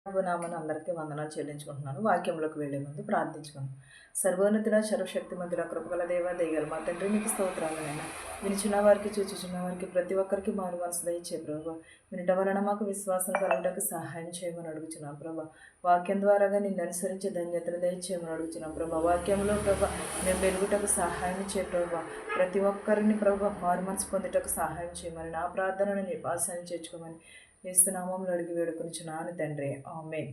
ప్రభునామని అందరికీ వందనాలు చెల్లించుకుంటున్నాను. వాక్యంలోకి వెళ్లే ముందు ప్రార్థించుకున్నాను. సర్వోన్నతుడ సర్వశక్తిమంతుడ కృపగల దేవ దయగల మా తండ్రి నీకు స్తోత్రాలనైనా. వినుచున్న వారికి చూచుచున్న వారికి ప్రతి ఒక్కరికి మారు మనసు దయచే ప్రభు. వినట వలన మాకు విశ్వాసం కలుగుటకు సహాయం చేయమని అడుగుచున్నాం ప్రభా. వాక్యం ద్వారాగా నిన్ను అనుసరించే ధన్యతను దయచేయమని అడుగుతున్నాం ప్రభా. వాక్యంలో ప్రభా మేము వెలుగుటకు సహాయం చేయ ప్రభా. ప్రతి ఒక్కరిని ప్రభా మారు మనసు పొందుటకు సహాయం చేయమని నా ప్రార్థనను నీ పాసాన్ని చేర్చుకోమని యేసు నామములో అడిగి వేడుకొనుచున్నాను తండ్రి, ఆమేన్.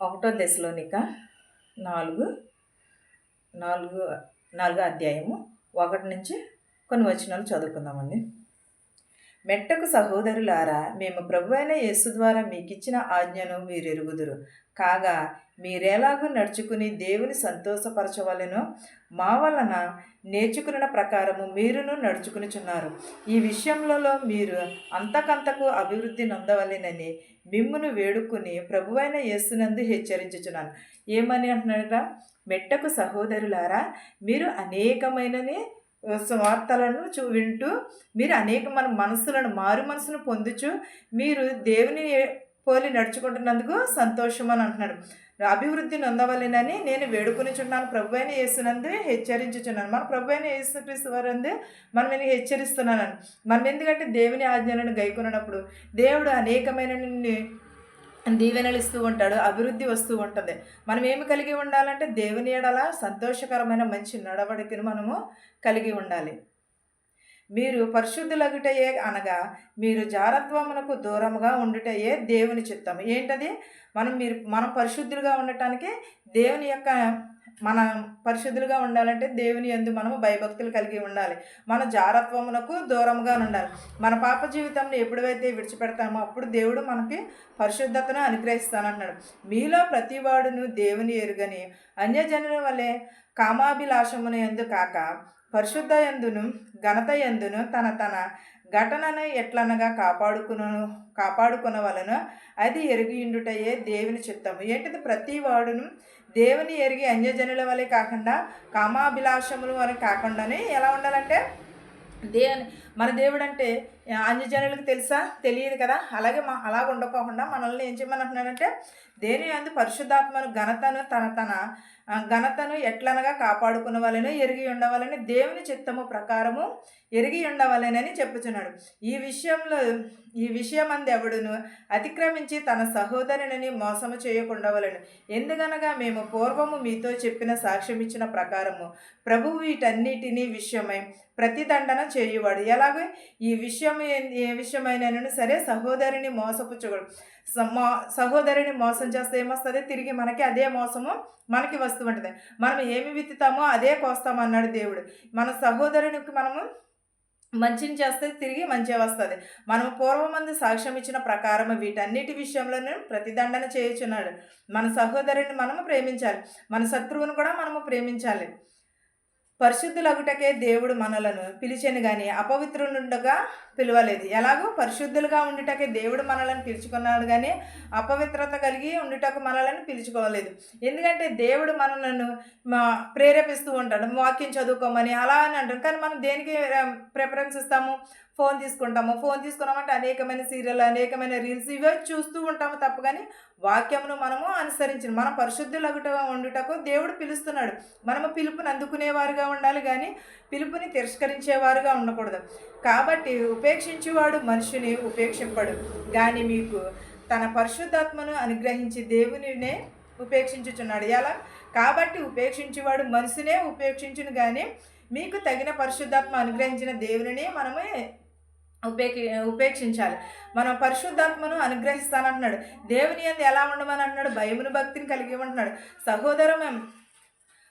1 దెస్సలోనిక 4 అధ్యాయము 1 నుంచి కొన్ని వచనాలు చదువుకుందామండి. మెట్టకు సహోదరులారా, మేము ప్రభువైన యేసు ద్వారా మీకిచ్చిన ఆజ్ఞను మీరెరుగుదురు. కాగా మీరెలాగూ నడుచుకుని దేవుని సంతోషపరచవలెనో మా వలన నేర్చుకున్న ప్రకారము మీరును నడుచుకునిచున్నారు. ఈ విషయంలో మీరు అంతకంతకు అభివృద్ధి నొందవలెనని మిమ్మును వేడుకుని ప్రభువైన యేసునందు హెచ్చరించుచున్నాను. ఏమని అంటున్నాడట? మెట్టకు సహోదరులారా, మీరు అనేకమైనని స్వార్థలను వింటూ మీరు అనేక మారు మనసును పొందుచు మీరు దేవుని పోలి నడుచుకుంటున్నందుకు సంతోషం అని అంటున్నాడు. అభివృద్ధి నొందవలెనని నేను వేడుకొనిచున్నాను, ప్రభు అయిన యేసునందు హెచ్చరించుచున్నాను. మన ప్రభు అయిన యేసుక్రీస్తు వారందు మనం హెచ్చరిస్తున్నానని. మనం ఎందుకంటే దేవుని ఆజ్ఞలను గైకొన్నప్పుడు దేవుడు అనేకమైన దీవెనలు ఇస్తూ ఉంటాడు, అభివృద్ధి వస్తూ ఉంటుంది. మనం ఏమి కలిగి ఉండాలంటే దేవుని ఎడల సంతోషకరమైన మంచి నడవడికను మనము కలిగి ఉండాలి. మీరు పరిశుద్ధులగుటయే అనగా మీరు జారత్వమునకు దూరముగా ఉండుటయే దేవుని చిత్తము. ఏంటది? మనం పరిశుద్ధులుగా ఉండటానికి దేవుని యొక్క మనం పరిశుద్ధులుగా ఉండాలంటే దేవుని యందు మనము భయభక్తులు కలిగి ఉండాలి. మన జారత్వమునకు దూరంగా ఉండాలి. మన పాప జీవితంలో ఎప్పుడైతే విడిచిపెడతామో అప్పుడు దేవుడు మనకి పరిశుద్ధతను అనుగ్రహిస్తానంటున్నాడు. మీలో ప్రతివాడును దేవుని ఎరుగని అన్యజనుల వలె కామాభిలాషమును యందు కాక పరిశుద్ధ యందును ఘనత యందును తన ఘటనను ఎట్లనగా కాపాడుకునవలెనో అది ఎరిగియుండుటయే దేవుని చిత్తము. ఏంటిది? ప్రతి వాడును దేవుని ఎరిగి అన్యజనుల వలె కాకుండా కామాభిలాషముల వలె కాకుండానే ఎలా ఉండాలంటే మన దేవుడు అంటే అన్యజనులకు తెలుసా? తెలియదు కదా. అలాగే అలాగ ఉండకోకుండా మనల్ని ఏం చేయమని అంటున్నాడంటే దేని యందు పరిశుద్ధాత్మను ఘనతను ఎట్లనగా కాపాడుకునవలెనో ఎరిగి ఉండవలని దేవుని చిత్తము ప్రకారము ఎరిగి ఉండవలెనని చెప్పుచున్నాడు. ఈ విషయమందు ఎవడును అతిక్రమించి తన సహోదరుని మోసము చేయకుండవలను. ఎందుకనగా మేము పూర్వము మీతో చెప్పిన సాక్ష్యం ఇచ్చిన ప్రకారము ప్రభువు వీటన్నిటినీ విషయమై ప్రతిదండన చేయువాడు. ఎలాగో ఏ విషయమైనను సరే సహోదరిని మోసపుచ్చుకోడు. సహోదరిని మోసం చేస్తే ఏమొస్తుంది? తిరిగి మనకి అదే మోసము మనకి వస్తూ ఉంటుంది. మనం ఏమి విత్తుతామో అదే కోస్తామన్నాడు దేవుడు. మన సహోదరునికి మనము మంచిని చేస్తే తిరిగి మంచి వస్తుంది. మనము పూర్వమందు సాక్ష్యం ఇచ్చిన ప్రకారం వీటన్నిటి విషయంలోనే ప్రతిదండన చేయుచున్నాడు. మన సహోదరుని మనము ప్రేమించాలి, మన శత్రువును కూడా మనము ప్రేమించాలి. పరిశుద్ధులగుటకే దేవుడు మనలను పిలిచెను కానీ అపవిత్రులుండగా పిలవలేదు. ఎలాగో పరిశుద్ధులుగా ఉండుటకే దేవుడు మనలను పిలుచుకున్నాడు కానీ అపవిత్రత కలిగి ఉండుటకు మనలను పిలుచుకోలేదు. ఎందుకంటే దేవుడు మనలను ప్రేరేపిస్తూ ఉంటాడు, వాక్యం చదువుకోమని అలా అని అంటాడు. కానీ మనం దేనికి ప్రిఫరెన్స్ ఇస్తాము? ఫోన్ తీసుకున్నామంటే అనేకమైన సీరియల్, అనేకమైన రీల్స్ ఇవే చూస్తూ ఉంటాము తప్ప కానీ వాక్యమును మనము అనుసరించిన మనం పరిశుద్ధులగుట ఉండుటకు దేవుడు పిలుస్తున్నాడు. మనము పిలుపుని అందుకునేవారుగా ఉండాలి కానీ పిలుపుని తిరస్కరించేవారుగా ఉండకూడదు. కాబట్టి ఉపేక్షించేవాడు మనుషుని ఉపేక్షింపడు కానీ మీకు తన పరిశుద్ధాత్మను అనుగ్రహించి దేవునినే ఉపేక్షించుచున్నాడు. ఎలా? కాబట్టి ఉపేక్షించేవాడు మనిషినే ఉపేక్షించును కానీ మీకు తగిన పరిశుద్ధాత్మ అనుగ్రహించిన దేవునినే మనమే ఉపేక్షించాలి. మనం పరిశుద్ధాత్మను అనుగ్రహిస్తానంటున్నాడు. దేవుని యందు ఎలా ఉండమని అంటున్నాడు? భయమును భక్తిని కలిగి ఉంటున్నాడు.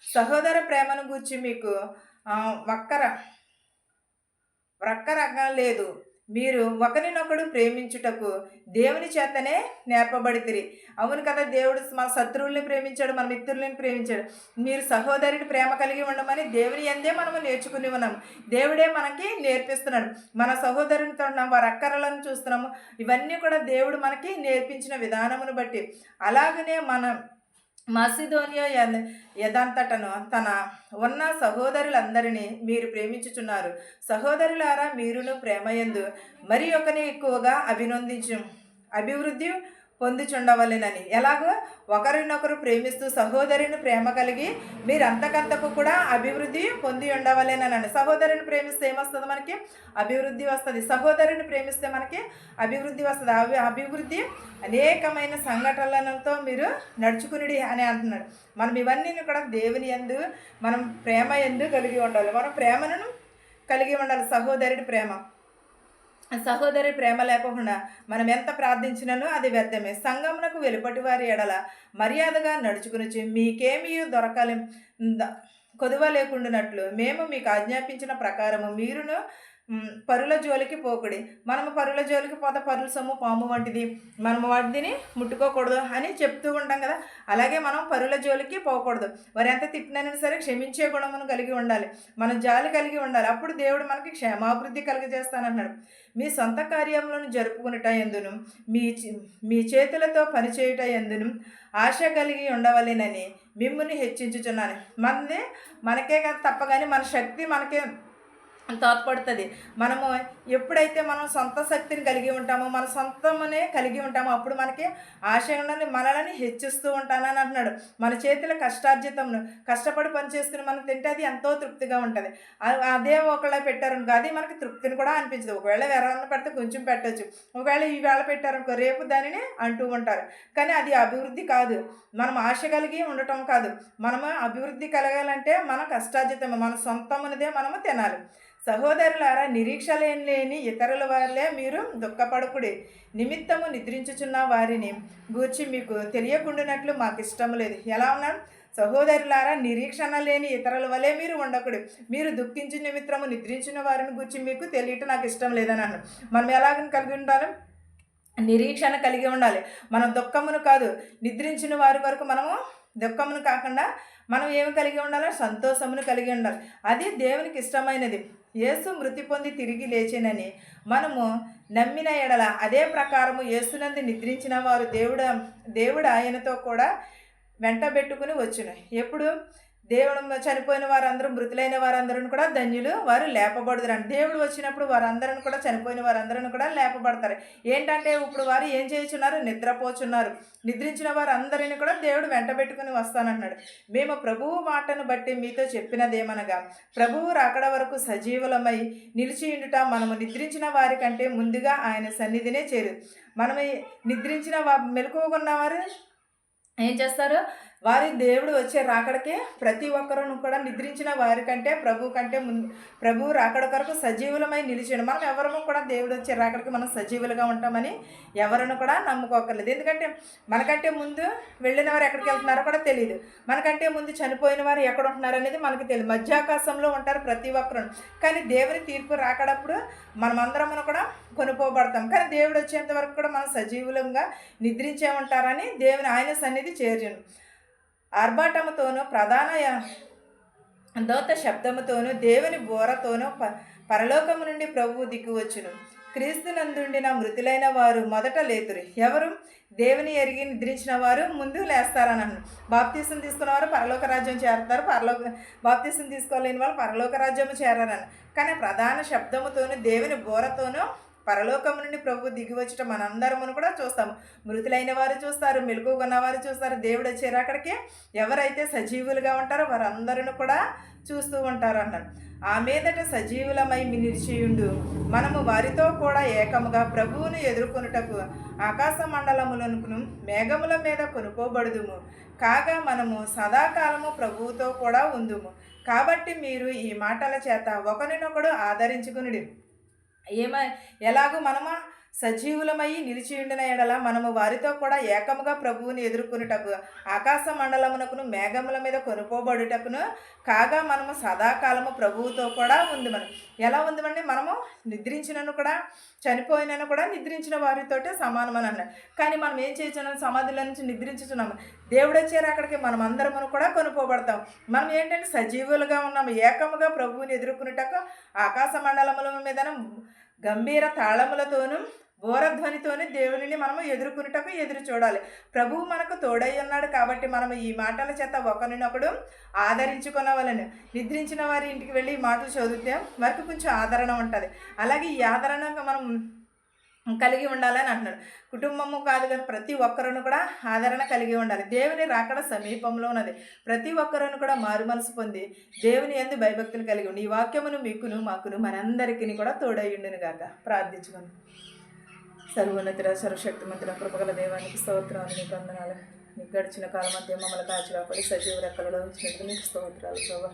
సహోదర ప్రేమను గూర్చి మీకు రకరకాల లేదు. మీరు ఒకరినొకడు ప్రేమించుటకు దేవుని చేతనే నేర్పబడితిరి. అవును కదా, దేవుడు మన శత్రువుల్ని ప్రేమించాడు, మన మిత్రుల్ని ప్రేమించాడు. మీరు సహోదరుని ప్రేమ కలిగి ఉండమని దేవుని యందే మనము నేర్చుకుని ఉన్నాము. దేవుడే మనకి నేర్పిస్తున్నాడు. మన సహోదరునితో ఉన్నాం, వారి అక్కరలను చూస్తున్నాము. ఇవన్నీ కూడా దేవుడు మనకి నేర్పించిన విధానమును బట్టి. అలాగనే మాసిదోనియా యదంతటను తన ఉన్న సహోదరులందరినీ మీరు ప్రేమించుచున్నారు. సహోదరులారా, మీరును ప్రేమయందు మరి ఒకని ఎక్కువగా అభివృద్ధి పొందుచుండవలెనని. ఎలాగో ఒకరినొకరు ప్రేమిస్తూ సహోదరుని ప్రేమ కలిగి మీరు అంతకంతకు కూడా అభివృద్ధి పొంది ఉండవలెనని. సహోదరుని ప్రేమిస్తే ఏమొస్తుంది? మనకి అభివృద్ధి వస్తుంది. సహోదరుని ప్రేమిస్తే మనకి అభివృద్ధి వస్తుంది. అభివృద్ధి అనేకమైన సంఘటనలతో మీరు నడుచుకునిడి అని అంటున్నాడు. మనం ఇవన్నీ కూడా దేవుని యందు మనం ప్రేమ యందు కలిగి ఉండాలి. మనం ప్రేమను కలిగి ఉండాలి. సహోదరి ప్రేమ లేకుండా మనం ఎంత ప్రార్థించినను అది వ్యర్థమే. సంఘమునకు వెలుపటి వారి ఎడల మర్యాదగా నడుచుకుని మీకేమీ దొరకాలి కొదువ లేకుండానట్లు మేము మీకు ఆజ్ఞాపించిన ప్రకారము మీరును పరుల జోలికి పోకుడి. మనము పరుల జోలికి పోతే పరుల సొమ్ము పాము వంటిది, మనము వాటిని ముట్టుకోకూడదు అని చెప్తూ ఉంటాం కదా. అలాగే మనం పరుల జోలికి పోకూడదు. వారు ఎంత తిట్టినైనా సరే క్షమించే గుణమును కలిగి ఉండాలి. మనం జాలి కలిగి ఉండాలి. అప్పుడు దేవుడు మనకి క్షేమాభివృద్ధి కలిగజేస్తానన్నాడు. మీ సొంత కార్యములను జరుపుకునేట ఎందును మీ చేతులతో పనిచేయుట ఎందును ఆశ కలిగి ఉండవలెనని మిమ్ముని హెచ్చించుచున్నాను. మనకే తప్ప కానీ మన శక్తి మనకే తోడ్పడుతుంది. మనము ఎప్పుడైతే మనం సొంత శక్తిని కలిగి ఉంటామో, మన సొంతమునే కలిగి ఉంటామో, అప్పుడు మనకి ఆశయాన్ని మనల్ని హెచ్చిస్తూ ఉంటానని అంటున్నాడు. మన చేతుల కష్టార్జితమును కష్టపడి పని చేసుకుని మనం తింటే అది ఎంతో తృప్తిగా ఉంటుంది. అదే ఒకళ్ళ పెట్టారనుకో అది మనకి తృప్తిని కూడా అనిపించదు. ఒకవేళ ఎవరన్నా పెడితే కొంచెం పెట్టచ్చు. ఒకవేళ ఈ వేళ పెట్టారనుకో రేపు దానిని అంటూ ఉంటారు. కానీ అది అభివృద్ధి కాదు. మనం ఆశ కలిగి ఉండటం కాదు. మనము అభివృద్ధి కలగాలంటే మన కష్టార్జితము మన సొంతమునిదే మనము తినాలి. సహోదరులారా, నిరీక్ష లేని ఇతరుల వల్లే మీరు దుఃఖపడకుడి. నిమిత్తము నిద్రించుచున్న వారిని గూర్చి మీకు తెలియకుండానట్లు మాకు ఇష్టం లేదు. ఎలా ఉన్నాడు? సహోదరులారా, నిరీక్షణ లేని ఇతరుల వల్లే మీరు ఉండకుడు. మీరు దుఃఖించు నిమిత్తము నిద్రించిన వారిని గూర్చి మీకు తెలియటం నాకు ఇష్టం లేదని అన్నాడు. మనం ఎలాగని కలిగి ఉండాలి? నిరీక్షణ కలిగి ఉండాలి. మనం దుఃఖమును కాదు, నిద్రించిన వారి వరకు మనము దుఃఖమును కాకుండా మనం ఏమి కలిగి ఉండాలి? సంతోషమును కలిగి ఉండాలి. అది దేవునికి ఇష్టమైనది. యేసు మృతి పొంది తిరిగి లేచినని మనము నమ్మిన ఎడల అదే ప్రకారము యేసునందు నిద్రించిన వారు దేవుడు ఆయనతో కూడా వెంటబెట్టుకుని వచ్చును. ఎప్పుడు దేవుడు చనిపోయిన వారందరూ మృతులైన వారందరూ కూడా ధన్యులు, వారు లేపబడుదురండి. దేవుడు వచ్చినప్పుడు వారందరూ కూడా చనిపోయిన వారందరూ కూడా లేపబడతారు. ఏంటంటే ఇప్పుడు వారు ఏం చేయుచున్నారు? నిద్రపోచున్నారు. నిద్రించిన వారందరిని కూడా దేవుడు వెంటబెట్టుకుని వస్తానంటున్నాడు. మేము ప్రభువు మాటను బట్టి మీతో చెప్పినదేమనగా, ప్రభువు రాకడ వరకు సజీవులమై నిలిచియుండుట మనము నిద్రించిన వారి కంటే ముందుగా ఆయన సన్నిధినే చేరు. మనము నిద్రించిన మెలకువగా ఉన్నవారు ఏం చేస్తారు? వారి దేవుడు వచ్చే రాకడకే ప్రతి ఒక్కరూ కూడా నిద్రించిన వారి కంటే ప్రభువు రాకడ కొరకు సజీవులమై నిలిచాడు. మనం ఎవరము కూడా దేవుడు వచ్చే రాకడికి మనం సజీవులుగా ఉంటామని ఎవరిని కూడా నమ్ముకోకర్లేదు. ఎందుకంటే మనకంటే ముందు వెళ్ళిన వారు ఎక్కడికి వెళ్తున్నారో కూడా తెలియదు. మనకంటే ముందు చనిపోయిన వారు ఎక్కడ ఉంటున్నారు అనేది మనకు తెలియదు. మధ్యాకాశంలో ఉంటారు ప్రతి ఒక్కరు. కానీ దేవుని తీర్పు రాకడప్పుడు మనమందరము కూడా కొనుక్కోబడతాం. కానీ దేవుడు వచ్చేంత వరకు కూడా మనం సజీవులంగా నిద్రించే ఉంటారని దేవుని ఆయన సన్నిధి చేర్చును. ఆర్భాటముతోనూ ప్రధాన దోత శబ్దముతోనూ దేవుని బోరతోనూ పరలోకము నుండి ప్రభువు దిక్కువచ్చును. క్రీస్తునందుండిన మృతులైన వారు మొదట లేతురు. ఎవరు? దేవుని ఎరిగి నిద్రించిన వారు ముందు లేస్తారని అన్నాడు. బాప్తీసం తీసుకున్న వారు పరలోక రాజ్యం చేరతారు. బాప్తీసం తీసుకోలేని వాళ్ళు పరలోక రాజ్యము చేరారని. కానీ ప్రధాన శబ్దముతోనూ దేవుని బోరతోనూ పరలోకము నుండి ప్రభు దిగి వచ్చటం మనందరమును కూడా చూస్తాము. మృతులైన వారు చూస్తారు, మెలకువగా వారు చూస్తారు. దేవుడు వచ్చారు అక్కడికి ఎవరైతే సజీవులుగా ఉంటారో వారందరూ కూడా చూస్తూ ఉంటారు అన్నాడు. ఆ మీదట సజీవులమై నిలిచియుండు మనము వారితో కూడా ఏకముగా ప్రభువును ఎదుర్కొనుటకు ఆకాశ మండలములను మేఘముల మీద కొనుక్కోబడుదుము. కాగా మనము సదాకాలము ప్రభువుతో కూడా ఉందుము. కాబట్టి మీరు ఈ మాటల చేత ఒకరినొకడు ఆదరించుకునుడి. ఎలాగూ మనము సజీవులమై నిలిచియుండిన ఎడల మనము వారితో కూడా ఏకముగా ప్రభువుని ఎదుర్కొనుటకు ఆకాశ మండలమునకును మేఘముల మీద కొనుక్కోబడుటకును కాగా మనము సదాకాలము ప్రభువుతో కూడా ఉందిమని. ఎలా ఉందిమండి? మనము నిద్రించినను కూడా చనిపోయినను కూడా నిద్రించిన వారితోటే సమానమని అన్నాడు. కానీ మనం ఏం చేస్తున్నాం? సమాధిలో నుంచి నిద్రించుతున్నాము. దేవుడు వచ్చారు అక్కడికి మనం అందరమును కూడా కొనుక్కోబడతాం. మనం ఏంటంటే సజీవులుగా ఉన్నాము. ఏకముగా ప్రభువుని ఎదుర్కొనుటకు ఆకాశ మండలముల మీద గంభీర తాళములతోనూ బోరధ్వనితోనే దేవునిని మనము ఎదురు చూడాలి. ప్రభువు మనకు తోడై ఉన్నాడు కాబట్టి మనము ఈ మాటల చేత ఒకరినొకడు ఆదరించుకునవలెను. నిద్రించిన వారి ఇంటికి వెళ్ళి ఈ మాటలు చదివితే వారికి కొంచెం ఆదరణ ఉంటుంది. అలాగే ఈ ఆదరణగా మనం కలిగి ఉండాలని అంటున్నాడు. కుటుంబము కాదు కానీ ప్రతి ఒక్కరును కూడా ఆదరణ కలిగి ఉండాలి. దేవుని రాకడ సమీపంలో ఉన్నది. ప్రతి ఒక్కరును కూడా మారు మనసు పొంది దేవుని యందు భయభక్తులు కలిగి ఉండి ఈ వాక్యమును మీకును మాకును మనందరికీ కూడా తోడయ్యుండును గాక. ప్రార్థించుకోండి. సర్వోన్నతుడ సర్వశక్తిమంతుడ కృపగల దేవానికి స్తోత్రాలు, నీకు వందనాలు. నీకు గడిచిన కాలం మధ్య మమ్మల్ని కాచి కాపాడి సజీవ రెక్కలలో ఉంచినందుకు నీకు స్తోత్రాలు ప్రభా.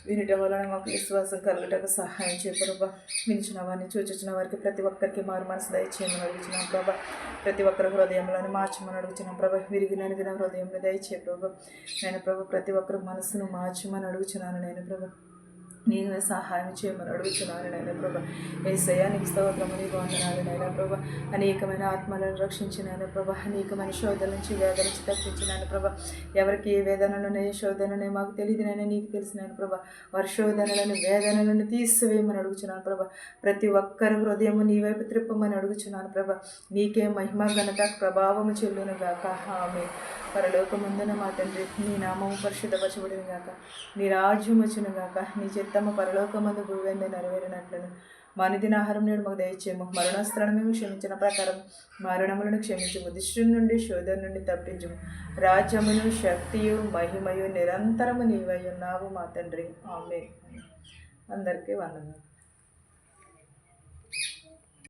వినటం వలన మాకు విశ్వాసం కలుగుటకు సహాయం చేయ ప్రభా. వినిచిన వారిని చూచిన వారికి ప్రతి ఒక్కరికి మారు మనసు దయచేయమని అడుగుతున్నాం ప్రభా. ప్రతి ఒక్కరి హృదయంలోని మార్చమని అడుగుతున్నాం ప్రభా. విరిగి నలిగిన హృదయంలో దయచే ప్రభా. నేను ప్రభా ప్రతి ఒక్కరి మనసును మార్చమని అడుగుతున్నాను. నేను ప్రభా నేను సహాయం చేయమని అడుగుతున్నాను. నాయన ప్రభా యేసయ్యా నీకు స్తోత్రము, నీకు వందనాలు. నాయన ప్రభా అనేకమైన ఆత్మలను రక్షించినాను ప్రభా. అనేకమైన శోధన నుంచి వేదన నుంచి తప్పించినాను ప్రభా. ఎవరికి ఏ వేదనలునే శోధననే మాకు తెలియదునని నీకు తెలిసినాను ప్రభా. వారి శోధనలను వేదనలను తీసివేయమని అడుగుతున్నాను ప్రభా. ప్రతి ఒక్కరి హృదయము నీ వైపు త్రిప్పమని అడుగుతున్నాను ప్రభా. నీకే మహిమ ఘనత ప్రభావము చెల్లును గాక. ఆమె పరలోకమందున మా తండ్రి, నీ నామము పరిశుద్ధపరచబడును గాక. నీ రాజ్యం వచ్చును గాక. నీ చిత్తము పరలోకమందు భూమి నెరవేరినట్లును మా అనుదిన ఆహారం నేడు మాకు దయచేయము. మరణాస్త్రాన్ని మేము క్షమించిన ప్రకారం మరణములను క్షమించము. దుష్టుల నుండి శోధన నుండి తప్పించము. రాజ్యమును శక్తియు మహిమయు నిరంతరము నీవై ఉన్నావు మా తండ్రి. ఆమేన్. అందరికీ వందనాలు.